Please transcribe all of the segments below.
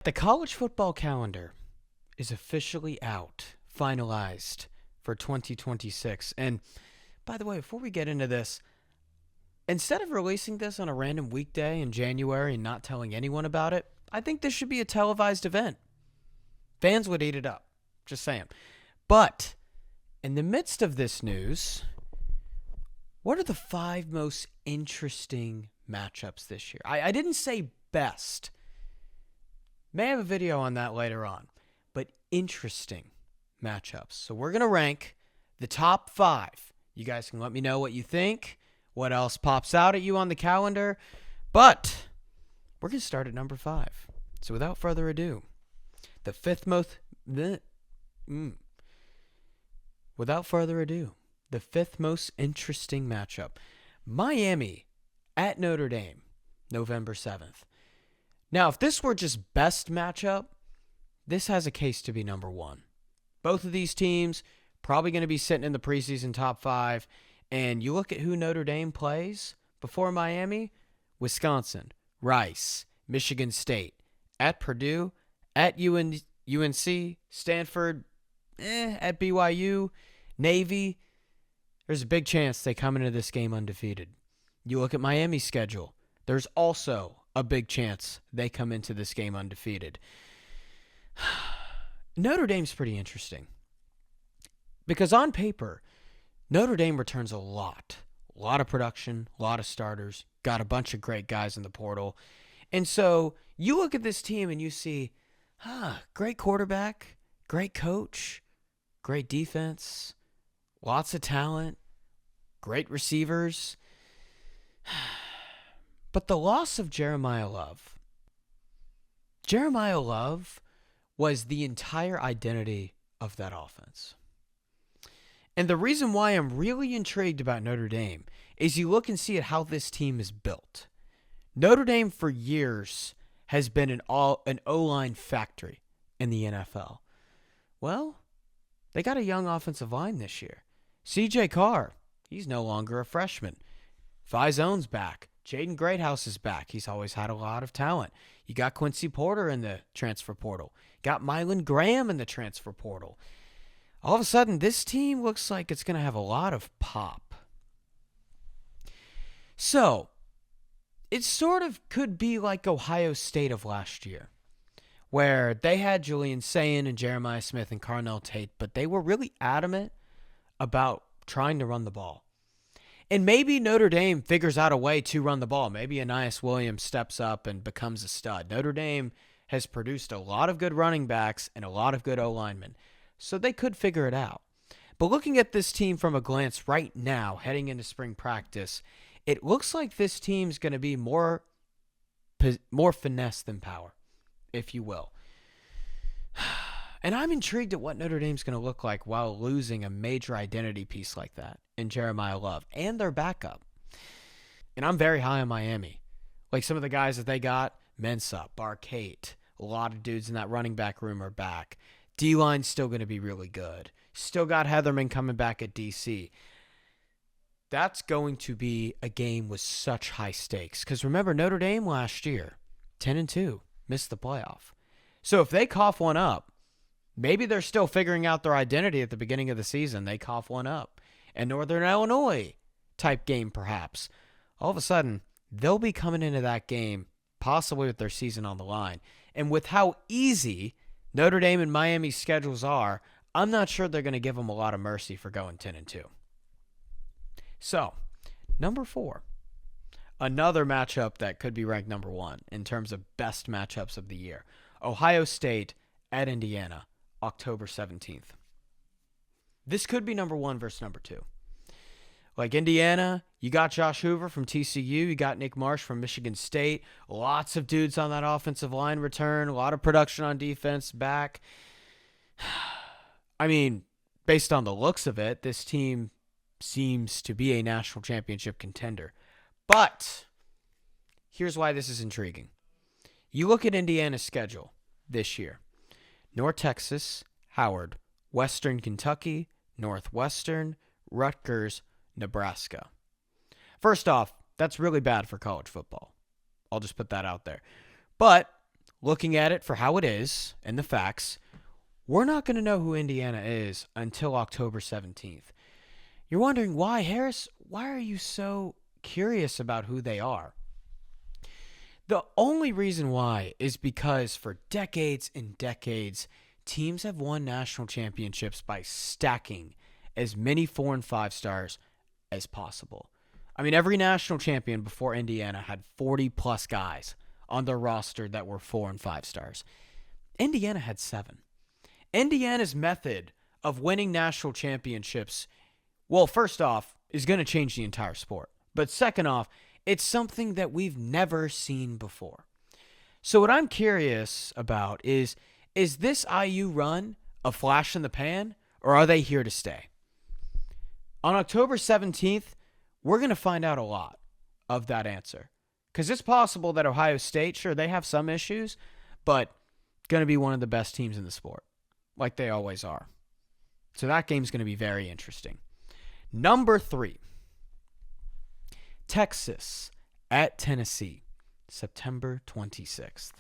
The college football calendar is officially out, finalized for 2026. And by the way, before we get into this, instead of releasing this on a random weekday in January and not telling anyone about it, I think this should be a televised event. Fans would eat it up. Just saying. But in the midst of this news, what are the 5 most interesting matchups this year? I didn't say best. May have a video on that later on. But interesting matchups. So we're going to rank the top 5. You guys can let me know what you think, what else pops out at you on the calendar. But we're going to start at number 5. So without further ado, the 5th most... Without further ado, the 5th most interesting matchup. Miami at Notre Dame, November 7th. Now, if this were just best matchup, this has a case to be number 1. Both of these teams probably going to be sitting in the preseason top 5. And you look at who Notre Dame plays before Miami: Wisconsin, Rice, Michigan State, at Purdue, at UNC, Stanford, at BYU, Navy. There's a big chance they come into this game undefeated. You look at Miami's schedule. There's also a big chance they come into this game undefeated. Notre Dame's pretty interesting because on paper, Notre Dame returns a lot of production, a lot of starters, got a bunch of great guys in the portal. And so you look at this team and you see, great quarterback, great coach, great defense, lots of talent, great receivers. But the loss of Jeremiah Love was the entire identity of that offense. And the reason why I'm really intrigued about Notre Dame is you look and see at how this team is built. Notre Dame for years has been an O-line factory in the NFL. Well, they got a young offensive line this year. C.J. Carr, he's no longer a freshman. Vizone's back. Jaden Greathouse is back. He's always had a lot of talent. You got Quincy Porter in the transfer portal. Got Mylan Graham in the transfer portal. All of a sudden, this team looks like it's going to have a lot of pop. So, it sort of could be like Ohio State of last year, where they had Julian Sayin and Jeremiah Smith and Carnell Tate, but they were really adamant about trying to run the ball. And maybe Notre Dame figures out a way to run the ball. Maybe Aeneas Williams steps up and becomes a stud. Notre Dame has produced a lot of good running backs and a lot of good O-linemen, so they could figure it out. But looking at this team from a glance right now, heading into spring practice, it looks like this team's going to be more finesse than power, if you will. And I'm intrigued at what Notre Dame's going to look like while losing a major identity piece like that in Jeremiah Love and their backup. And I'm very high on Miami. Like some of the guys that they got, Mensah, Barcate, a lot of dudes in that running back room are back. D-line's still going to be really good. Still got Heatherman coming back at DC. That's going to be a game with such high stakes. Because remember, Notre Dame last year, 10-2, missed the playoff. So if they cough one up, maybe they're still figuring out their identity at the beginning of the season. They cough one up. A Northern Illinois type game, perhaps. All of a sudden, they'll be coming into that game, possibly with their season on the line. And with how easy Notre Dame and Miami's schedules are, I'm not sure they're going to give them a lot of mercy for going 10-2. So, number 4. Another matchup that could be ranked number 1 in terms of best matchups of the year. Ohio State at Indiana, October 17th. This could be number 1 versus number 2. Like Indiana, you got Josh Hoover from TCU. You got Nick Marsh from Michigan State. Lots of dudes on that offensive line return. A lot of production on defense back. I mean, based on the looks of it, this team seems to be a national championship contender. But here's why this is intriguing. You look at Indiana's schedule this year. North Texas, Howard, Western Kentucky, Northwestern, Rutgers, Nebraska. First off, that's really bad for college football. I'll just put that out there. But looking at it for how it is and the facts, we're not going to know who Indiana is until October 17th. You're wondering why, Harris? Why are you so curious about who they are? The only reason why is because for decades and decades, teams have won national championships by stacking as many 4 and 5 stars as possible. I mean, every national champion before Indiana had 40-plus guys on their roster that were 4 and 5 stars. Indiana had 7. Indiana's method of winning national championships, well, first off, is going to change the entire sport. But second off, it's something that we've never seen before. So what I'm curious about is this IU run a flash in the pan, or are they here to stay? On October 17th, we're going to find out a lot of that answer. Because it's possible that Ohio State, sure, they have some issues, but going to be one of the best teams in the sport, like they always are. So that game's going to be very interesting. Number 3, Texas at Tennessee, September 26th.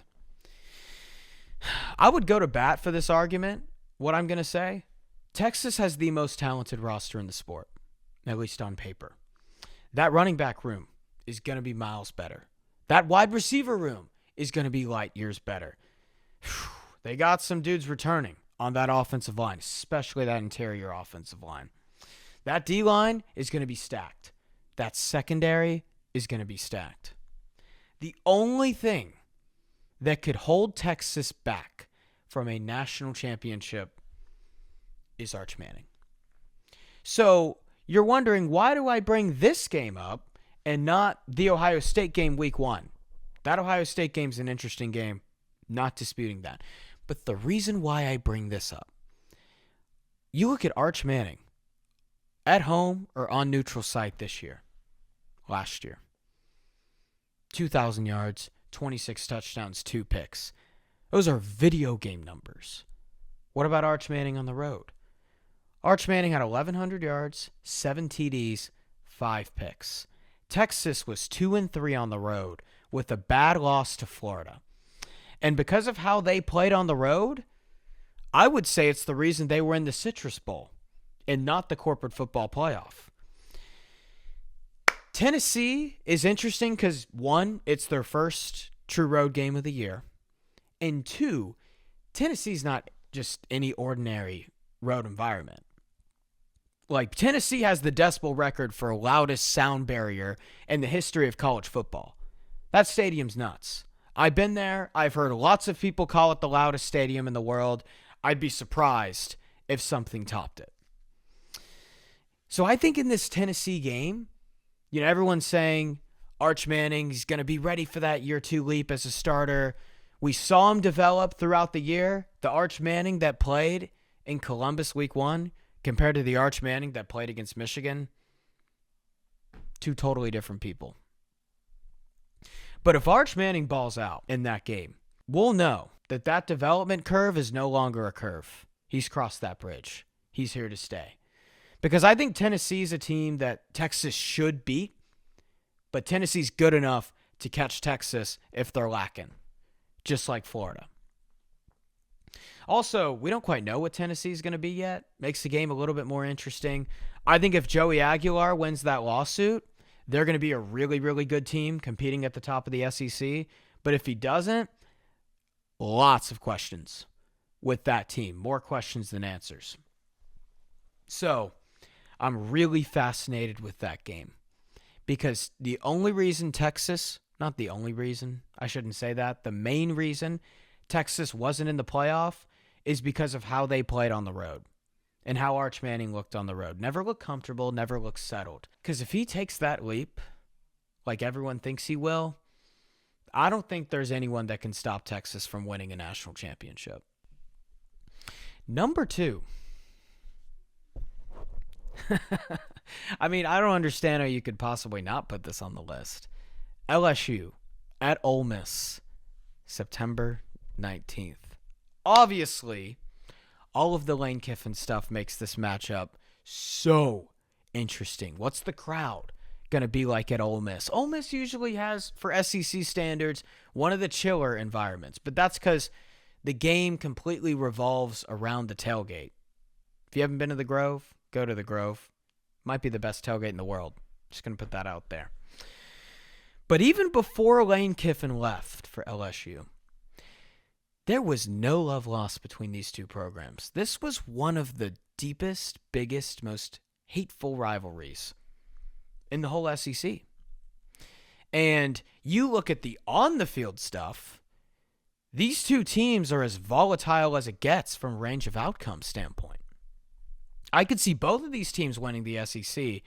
I would go to bat for this argument. What I'm going to say, Texas has the most talented roster in the sport, at least on paper. That running back room is going to be miles better. That wide receiver room is going to be light years better. They got some dudes returning on that offensive line, especially that interior offensive line. That D-line is going to be stacked. That secondary is going to be stacked. The only thing that could hold Texas back from a national championship is Arch Manning. So you're wondering, why do I bring this game up and not the Ohio State game week 1? That Ohio State game's an interesting game, not disputing that. But the reason why I bring this up, you look at Arch Manning at home or on neutral site this year, last year. 2,000 yards, 26 touchdowns, 2 picks. Those are video game numbers. What about Arch Manning on the road? Arch Manning had 1,100 yards, 7 TDs, 5 picks. Texas was 2-3 on the road with a bad loss to Florida. And because of how they played on the road, I would say it's the reason they were in the Citrus Bowl and not the corporate football playoff. Tennessee is interesting because, 1, it's their first true road game of the year. And 2, Tennessee's not just any ordinary road environment. Like, Tennessee has the decibel record for loudest sound barrier in the history of college football. That stadium's nuts. I've been there. I've heard lots of people call it the loudest stadium in the world. I'd be surprised if something topped it. So I think in this Tennessee game, everyone's saying Arch Manning's going to be ready for that year 2 leap as a starter. We saw him develop throughout the year. The Arch Manning that played in Columbus week 1 compared to the Arch Manning that played against Michigan, 2 totally different people. But if Arch Manning balls out in that game, we'll know that development curve is no longer a curve. He's crossed that bridge. He's here to stay. Because I think Tennessee's a team that Texas should beat, but Tennessee's good enough to catch Texas if they're lacking, just like Florida. Also, we don't quite know what Tennessee's going to be yet. Makes the game a little bit more interesting. I think if Joey Aguilar wins that lawsuit, they're going to be a really, really good team competing at the top of the SEC. But if he doesn't, lots of questions with that team. More questions than answers. So, I'm really fascinated with that game. Because the only reason Texas, not the only reason, I shouldn't say that, the main reason Texas wasn't in the playoff is because of how they played on the road and how Arch Manning looked on the road. Never looked comfortable, never looked settled. Because if he takes that leap, like everyone thinks he will, I don't think there's anyone that can stop Texas from winning a national championship. Number 2. I mean, I don't understand how you could possibly not put this on the list. LSU at Ole Miss, September 19th. Obviously, all of the Lane Kiffin stuff makes this matchup so interesting. What's the crowd going to be like at Ole Miss. Ole Miss usually has, for SEC standards, one of the chiller environments, but that's because the game completely revolves around the tailgate. If you haven't been to the Grove, go to the Grove. Might be the best tailgate in the world. Just going to put that out there. But even before Lane Kiffin left for LSU, there was no love lost between these two programs. This was one of the deepest, biggest, most hateful rivalries in the whole SEC. And you look at the on-the-field stuff, these two teams are as volatile as it gets from a range of outcome standpoint. I could see both of these teams winning the SEC.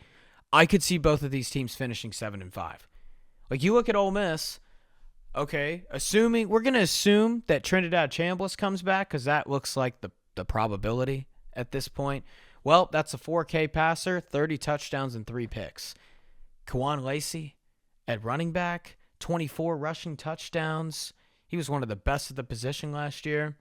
I could see both of these teams finishing 7-5. Like, you look at Ole Miss, okay, we're going to assume that Trinidad Chambliss comes back because that looks like the probability at this point. Well, that's a 4K passer, 30 touchdowns and 3 picks. Kawan Lacey at running back, 24 rushing touchdowns. He was one of the best at the position last year.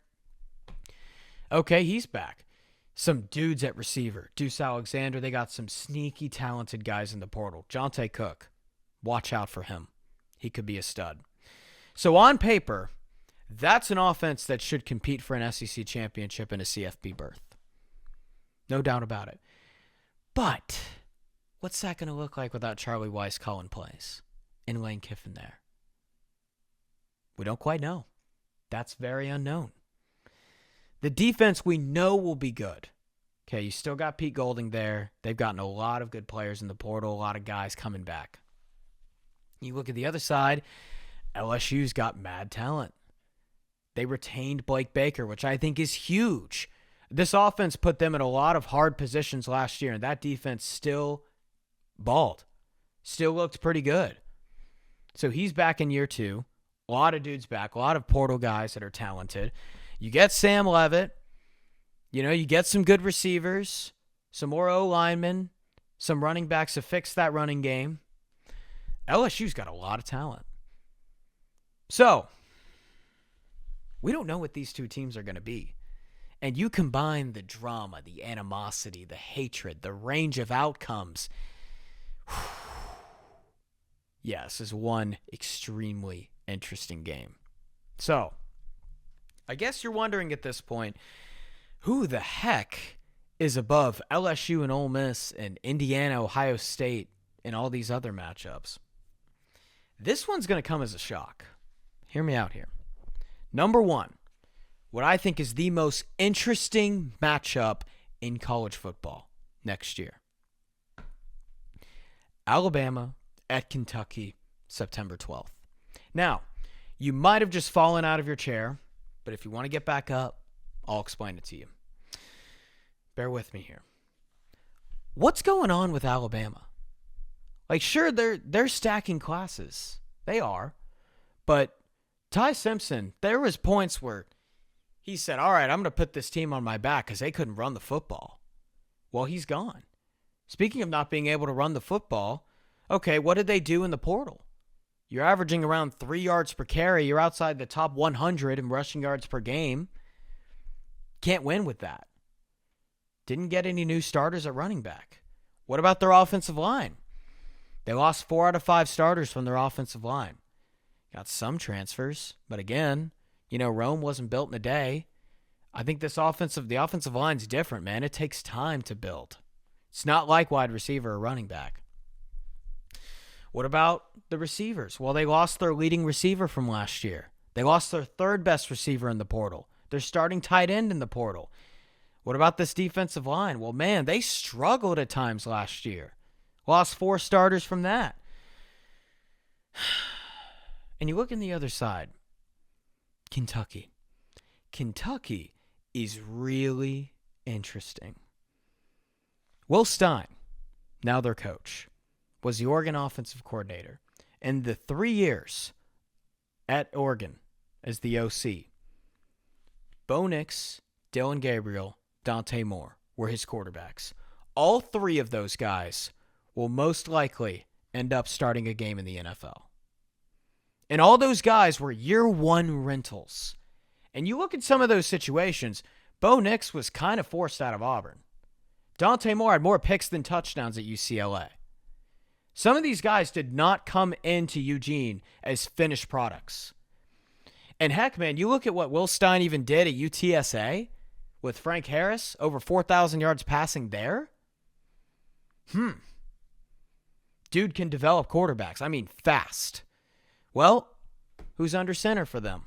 Okay, he's back. Some dudes at receiver. Deuce Alexander. They got some sneaky talented guys in the portal. Jonte Cook. Watch out for him. He could be a stud. So on paper, that's an offense that should compete for an SEC championship and a CFP berth. No doubt about it. But what's that going to look like without Charlie Weiss calling plays and Lane Kiffin there? We don't quite know. That's very unknown. The defense we know will be good. Okay, you still got Pete Golding there. They've gotten a lot of good players in the portal, a lot of guys coming back. You look at the other side, LSU's got mad talent. They retained Blake Baker, which I think is huge. This offense put them in a lot of hard positions last year, and that defense still balled. Still looked pretty good. So he's back in year 2. A lot of dudes back, a lot of portal guys that are talented. You get Sam Levitt. You get some good receivers, some more O-linemen, some running backs to fix that running game. LSU's got a lot of talent. So, we don't know what these two teams are going to be. And you combine the drama, the animosity, the hatred, the range of outcomes. Yes, is one extremely interesting game. So, I guess you're wondering at this point, who the heck is above LSU and Ole Miss and Indiana, Ohio State, and all these other matchups? This one's going to come as a shock. Hear me out here. Number one, what I think is the most interesting matchup in college football next year. Alabama at Kentucky, September 12th. Now, you might have just fallen out of your chair, but if you want to get back up, I'll explain it to you. Bear with me here. What's going on with Alabama? Like, sure, they're stacking classes. They are. But Ty Simpson, there was points where he said, all right, I'm going to put this team on my back because they couldn't run the football. Well, he's gone. Speaking of not being able to run the football, okay, what did they do in the portal? You're averaging around 3 yards per carry. You're outside the top 100 in rushing yards per game. Can't win with that. Didn't get any new starters at running back. What about their offensive line? They lost 4 out of 5 starters from their offensive line. Got some transfers, but again, Rome wasn't built in a day. I think the offensive line's different, man. It takes time to build. It's not like wide receiver or running back. What about the receivers? Well, they lost their leading receiver from last year. They lost their third best receiver in the portal. They're starting tight end in the portal. What about this defensive line? Well, man, they struggled at times last year. Lost 4 starters from that. And you look on the other side. Kentucky. Kentucky is really interesting. Will Stein, now their coach, was the Oregon offensive coordinator. And the 3 years at Oregon as the OC, Bo Nix, Dylan Gabriel, Dante Moore were his quarterbacks. All 3 of those guys will most likely end up starting a game in the NFL. And all those guys were year 1 rentals. And you look at some of those situations, Bo Nix was kind of forced out of Auburn. Dante Moore had more picks than touchdowns at UCLA. Some of these guys did not come into Eugene as finished products. And heck, man, you look at what Will Stein even did at UTSA with Frank Harris, over 4,000 yards passing there. Dude can develop quarterbacks. I mean, fast. Well, who's under center for them?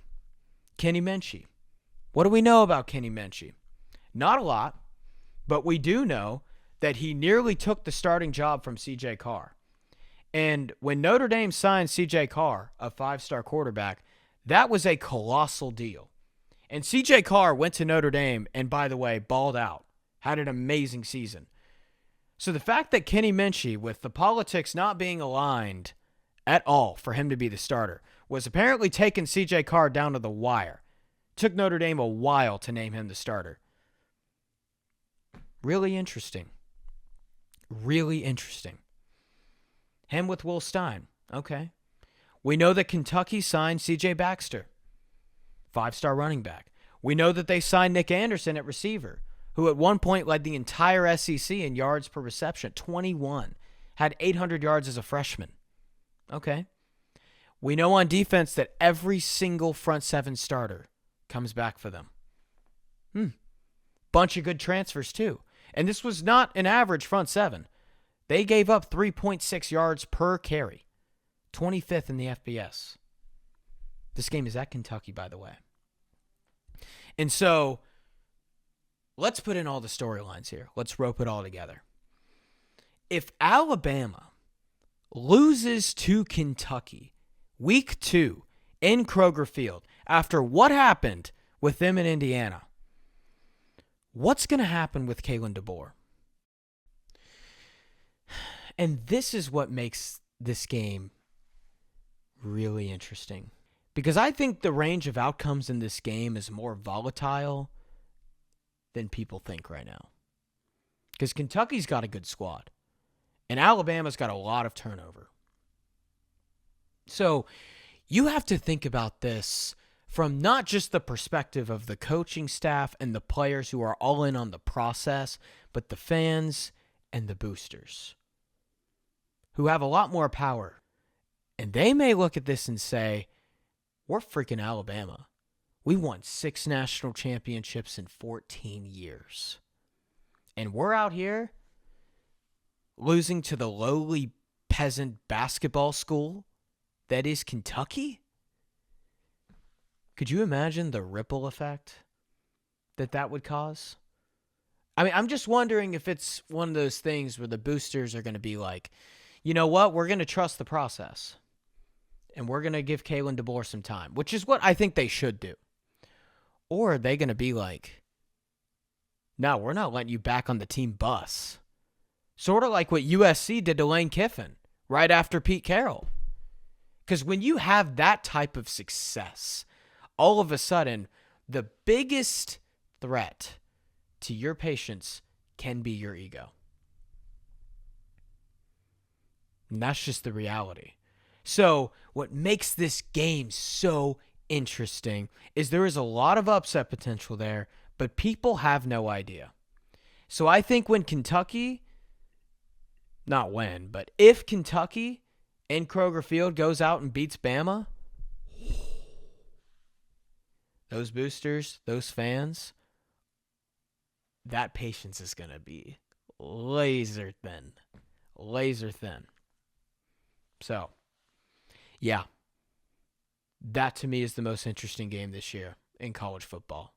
Kenny Minchey. What do we know about Kenny Minchey? Not a lot, but we do know that he nearly took the starting job from C.J. Carr. And when Notre Dame signed C.J. Carr, a 5-star quarterback, that was a colossal deal. And C.J. Carr went to Notre Dame and, by the way, balled out. Had an amazing season. So the fact that Kenny Minchey, with the politics not being aligned at all for him to be the starter, was apparently taking C.J. Carr down to the wire. Took Notre Dame a while to name him the starter. Really interesting. Really interesting. Him with Will Stein. Okay. We know that Kentucky signed C.J. Baxter, 5-star running back. We know that they signed Nick Anderson at receiver, who at one point led the entire SEC in yards per reception, 21. Had 800 yards as a freshman. Okay. We know on defense that every single front seven starter comes back for them. Bunch of good transfers, too. And this was not an average front seven. They gave up 3.6 yards per carry. 25th in the FBS. This game is at Kentucky, by the way. And so, let's put in all the storylines here. Let's rope it all together. If Alabama loses to Kentucky week 2 in Kroger Field after what happened with them in Indiana, what's going to happen with Kalen DeBoer? And this is what makes this game really interesting. Because I think the range of outcomes in this game is more volatile than people think right now. Because Kentucky's got a good squad. And Alabama's got a lot of turnover. So you have to think about this from not just the perspective of the coaching staff and the players who are all in on the process, but the fans and the boosters who have a lot more power. And they may look at this and say, we're freaking Alabama. We won 6 national championships in 14 years. And we're out here losing to the lowly peasant basketball school that is Kentucky? Could you imagine the ripple effect that would cause? I mean, I'm just wondering if it's one of those things where the boosters are going to be like, you know what, we're going to trust the process. And we're going to give Kalen DeBoer some time, which is what I think they should do. Or are they going to be like, no, we're not letting you back on the team bus. Sort of like what USC did to Lane Kiffin right after Pete Carroll. Because when you have that type of success, all of a sudden, the biggest threat to your patience can be your ego. And that's just the reality. So what makes this game so interesting is there is a lot of upset potential there, but people have no idea. So I think when Kentucky, not when, but if Kentucky in Kroger Field goes out and beats Bama, those boosters, those fans, that patience is going to be laser thin. Laser thin. So, yeah, that to me is the most interesting game this year in college football.